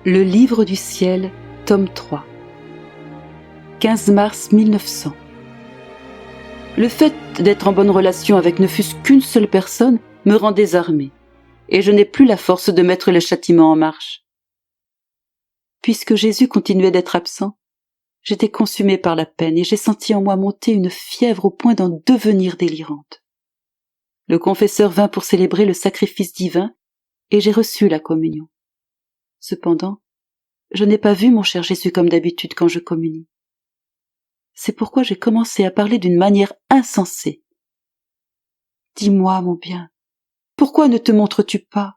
Le livre du ciel, tome 3. 15 mars 1900. Le fait d'être en bonne relation avec ne fût-ce qu'une seule personne me rend désarmé, et je n'ai plus la force de mettre le châtiment en marche. Puisque Jésus continuait d'être absent, j'étais consumée par la peine et j'ai senti en moi monter une fièvre au point d'en devenir délirante. Le confesseur vint pour célébrer le sacrifice divin et j'ai reçu la communion. Cependant, je n'ai pas vu mon cher Jésus comme d'habitude quand je communie. C'est pourquoi j'ai commencé à parler d'une manière insensée. « Dis-moi, mon bien, pourquoi ne te montres-tu pas ?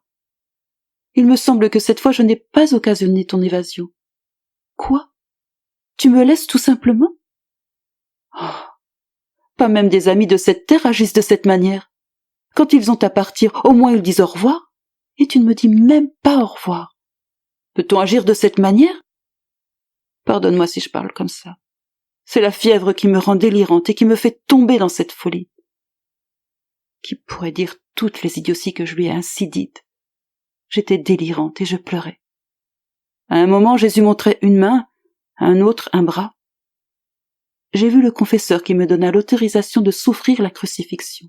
Il me semble que cette fois je n'ai pas occasionné ton évasion. Quoi ? Tu me laisses tout simplement ? Oh, pas même des amis de cette terre agissent de cette manière. Quand ils ont à partir, au moins ils disent au revoir, et tu ne me dis même pas au revoir. Peut-on agir de cette manière ? Pardonne-moi si je parle comme ça. C'est la fièvre qui me rend délirante et qui me fait tomber dans cette folie. Qui pourrait dire toutes les idioties que je lui ai ainsi dites ? J'étais délirante et je pleurais. À un moment, Jésus montrait une main, à un autre un bras. J'ai vu le confesseur qui me donna l'autorisation de souffrir la crucifixion.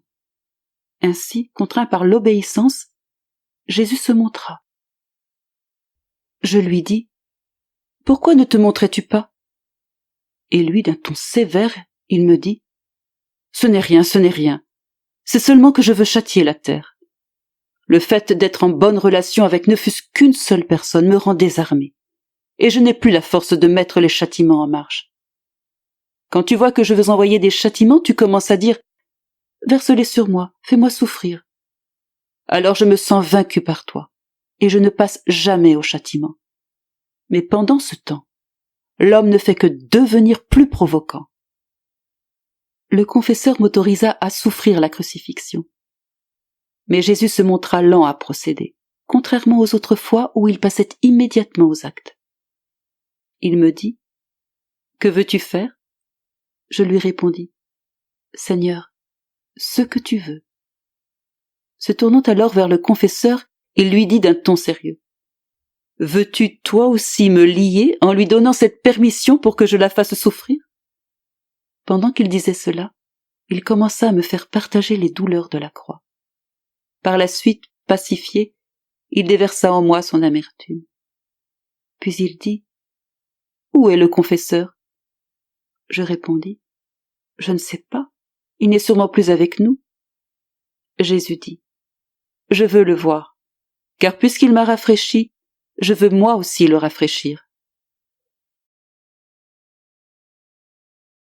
Ainsi, contraint par l'obéissance, Jésus se montra. Je lui dis : « Pourquoi ne te montrais-tu pas ?» Et lui, d'un ton sévère, il me dit : « Ce n'est rien, c'est seulement que je veux châtier la terre. Le fait d'être en bonne relation avec ne fût-ce qu'une seule personne me rend désarmé, et je n'ai plus la force de mettre les châtiments en marche. Quand tu vois que je veux envoyer des châtiments, tu commences à dire : verse-les sur moi, fais-moi souffrir. Alors je me sens vaincu par toi, et je ne passe jamais au châtiment. Mais pendant ce temps, l'homme ne fait que devenir plus provoquant. Le confesseur m'autorisa à souffrir la crucifixion. Mais Jésus se montra lent à procéder, contrairement aux autres fois où il passait immédiatement aux actes. Il me dit : « Que veux-tu faire ? » Je lui répondis : « Seigneur, ce que tu veux. » Se tournant alors vers le confesseur, il lui dit d'un ton sérieux : « Veux-tu toi aussi me lier en lui donnant cette permission pour que je la fasse souffrir ? » Pendant qu'il disait cela, il commença à me faire partager les douleurs de la croix. Par la suite, pacifié, il déversa en moi son amertume. Puis il dit : « Où est le confesseur ? » Je répondis : « Je ne sais pas, il n'est sûrement plus avec nous. » Jésus dit : « Je veux le voir, car puisqu'il m'a rafraîchi, je veux moi aussi le rafraîchir. »